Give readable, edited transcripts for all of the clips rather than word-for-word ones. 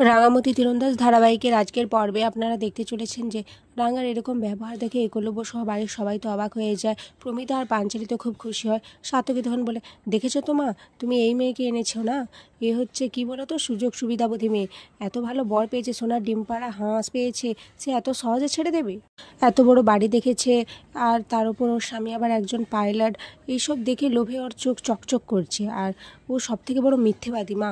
রাঙামতি তীরন্দাজ ধারাবাহিকের আজকের পর্বে আপনারা দেখতে চলেছেন যে রাঙার এরকম ব্যবহার দেখে একলব্য সহ বাড়ির সবাই তো অবাক হয়ে যায়। প্রমিতা আর পাঞ্চালি তো খুব খুশি হয়। সাতকী তখন বলে, দেখেছো তো মা, তুমি এই মেয়েকে এনেছো না, এ হচ্ছে কি বলো তো সুযোগ সুবিধাবতী মেয়ে। এত ভালো বর পেয়েছে, সোনার ডিম পাড়া হাঁস পেয়েছে, সে এত সহজে ছেড়ে দেবে? এত বড় বাড়ি দেখেছে, আর তার উপর ওর স্বামী আবার একজন পাইলট। এইসব দেখে লোভে ওর চোখ চকচক করছে, আর ও সব থেকে বড় মিথ্যেবাদী মা।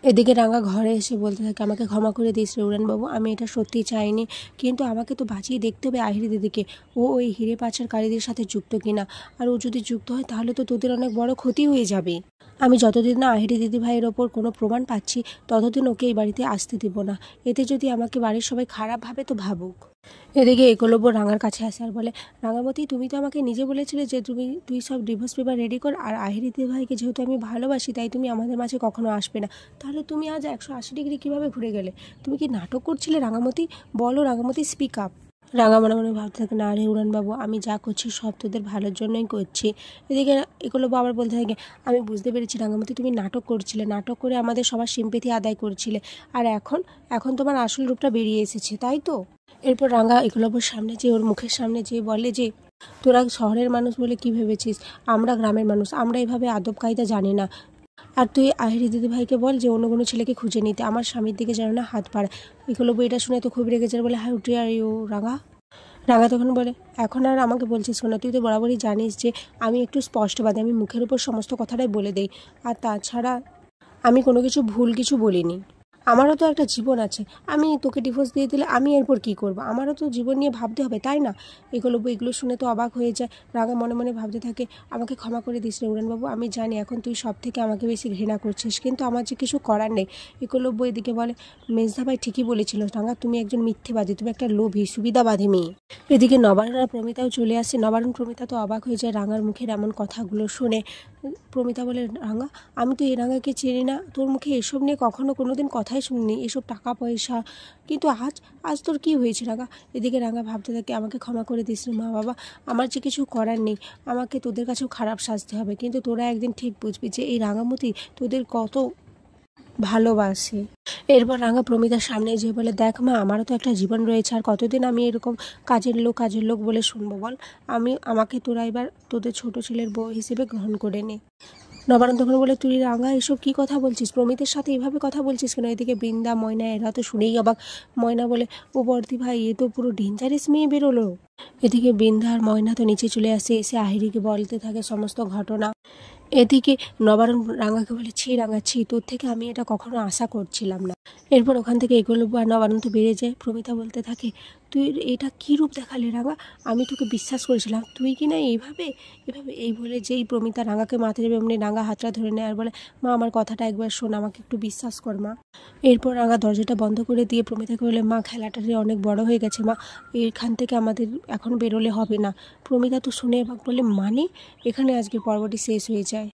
এদিকে রাঙা ঘরে এসে বলতে থাকে, আমাকে ক্ষমা করে দিস রে উড়ানবাবু, আমি এটা সত্যিই চাইনি, কিন্তু আমাকে তো বাঁচিয়ে দেখতে হবে আহিরি দিদিকে। ও ওই হিরে পাচারকারীদের সাথে যুক্ত কিনা, আর ও যদি যুক্ত হয় তাহলে তো তোদের অনেক বড় ক্ষতি হয়ে যাবে। আমি যতদিন না আহিরি দিদি ভাইয়ের ওপর কোনো প্রমাণ পাচ্ছি ততদিন ওকে এই বাড়িতে আসতে দেব না। এতে যদি আমাকে বাড়ির সবাই খারাপ ভাবে তো ভাবুক। এদিকে একলব্য রাঙার কাছে আসে আর বলে, রাঙামতি, তুমি তো আমাকে নিজে বলেছিলে যে তুই সব ডিভোর্স পেপার রেডি কর, আর আহিরি দিদি ভাইকে যেহেতু আমি ভালোবাসি তাই তুমি আমাদের মাঝে কখনো আসবে না। তাহলে তুমি আজ 180 ডিগ্রি কীভাবে ঘুরে গেলে? তুমি কি নাটক করছিলে রাঙামতি? বলো রাঙামতি, স্পিক আপ। রাঙা মনে মনে ভাবতে থাকে, না রে উড়ানবাবু, আমি যা করছি সব তোদের ভালোর জন্যই করছি। এদিকে একলব্য আবার বলতে থাকে, আমি বুঝতে পেরেছি রাঙামতি, তুমি নাটক করছিলে, নাটক করে আমাদের সবার সিম্পেথি আদায় করছিলে, আর এখন তোমার আসল রূপটা বেরিয়ে এসেছে, তাই তো? এরপর রাঙা একলব্যর সামনে যে ওর মুখের সামনে যে বলে যে, তোরা শহরের মানুষ বলে কি ভেবেছিস, আমরা গ্রামের মানুষ, আমরা এভাবে আদব কায়দা জানি না। আর তুই আহিরি দিদিভাইকে বল যে অন্য কোনো ছেলেকে খুঁজে নিতে, আমার স্বামীর দিকে যেন না হাত পাড়ে। একলব্য এটা শুনে তো খুব রেগে যায়, বলে, হাউ ডিয়ার ইউ রাঙা। রাঙা তখন বলে, এখন আর আমাকে বলছিস শোনা, তুই তো বরাবরই জানিস যে আমি একটু স্পষ্টবাদী, আমি মুখের উপর সমস্ত কথাটাই বলে দেই, আর তাছাড়া আমি কোনো ভুল কিছু বলিনি। আমারও তো একটা জীবন আছে, আমি তোকে ডিভোর্স দিয়ে দিলে আমি এরপর কি করব? আমারও তো জীবন নিয়ে ভাবতে হবে, তাই না? এগুলো শুনে তো অবাক হয়ে যায়। রাঙা মনে মনে ভাবতে থাকে, আমাকে ক্ষমা করে দিস রে উড়ানবাবু, আমি জানি এখন তুই সব থেকে আমাকে বেশি ঘৃণা করছিস, কিন্তু আমার যে কিছু করার নেই। একলব্য এদিকে বলে, মেজদা ভাই ঠিকই বলেছিল রাঙা, তুমি একজন মিথ্যেবাদী, তুমি একটা লোভী সুবিধাবাদী মেয়ে। এদিকে নবারুণ আর প্রমিতাও চলে আসে। নবারুণ প্রমিতা তো অবাক হয়ে যায় রাঙার মুখের এমন কথাগুলো শুনে। প্রমিতা বলে, রাঙা, আমি তো এই রাঙাকে চিনি না, তোর মুখে এসব নিয়ে কখনো কোনোদিন কথাই শুনিনি, এসব টাকা পয়সা, কিন্তু আজ তোর কি হয়েছে রাঙা? এদিকে রাঙা ভাবতে থাকে, আমাকে ক্ষমা করে দিস মা বাবা, আমার যে কিছু করার নেই, আমাকে তোদের কাছেও খারাপ সাজতে হবে, কিন্তু তোরা একদিন ঠিক বুঝবি যে এই রাঙামতি তোদের কত ভালোবাসে। এরপর রাঙা প্রমিতার সামনে যেয়ে বলে, দেখ মা, আমারও তো একটা জীবন রয়েছে, আর কতদিন আমি এরকম কাজের লোক বলে শুনবো বল? আমাকে তোরা এবার তোদের ছোট ছেলের বউ হিসেবে গ্রহণ করে নে। নবারুণ তখন বলে, তুই রাঙা এসব কি কথা বলছিস? প্রমিতের সাথে এভাবে কথা বলছিস কেন? এদিকে বৃন্দা, ময়না এরা তো শুনেই অবাক। ময়না বলে, ও বর্দি ভাই, এ তো পুরো ডেঞ্জারাস মেয়ে বেরোলো। এদিকে বৃন্দা আর ময়না তো নিচে চলে আসে, এসে আহিরিকে বলতে থাকে সমস্ত ঘটনা। এদিকে নবারুণ রাঙাকে বলে, ছি রাঙা ছি, তোর থেকে আমি এটা কখনো আশা করছিলাম না। এরপর ওখান থেকে একলব্য আর নবারুণ তো বেড়ে যায়। প্রমিতা বলতে থাকে, তুই এটা কী রূপ দেখালি রাঙা? আমি তোকে বিশ্বাস করেছিলাম, তুই কি না এইভাবে এভাবে এই বলে যেই প্রমিতা রাঙাকে মাথা যাবে অমনি রাঙা হাতটা ধরে নেয় আর বলে, মা, আমার কথাটা একবার শোন, আমাকে একটু বিশ্বাস কর মা। এরপর রাঙা দরজাটা বন্ধ করে দিয়ে প্রমিতাকে বলে, মা, খেলাটা অনেক বড় হয়ে গেছে মা, এখান থেকে আমাদের এখন বেরোলে হবে না। প্রমিতা তো শুনে বলে, মানে? এখানে আজকে পর্বটি শেষ হয়ে যায়।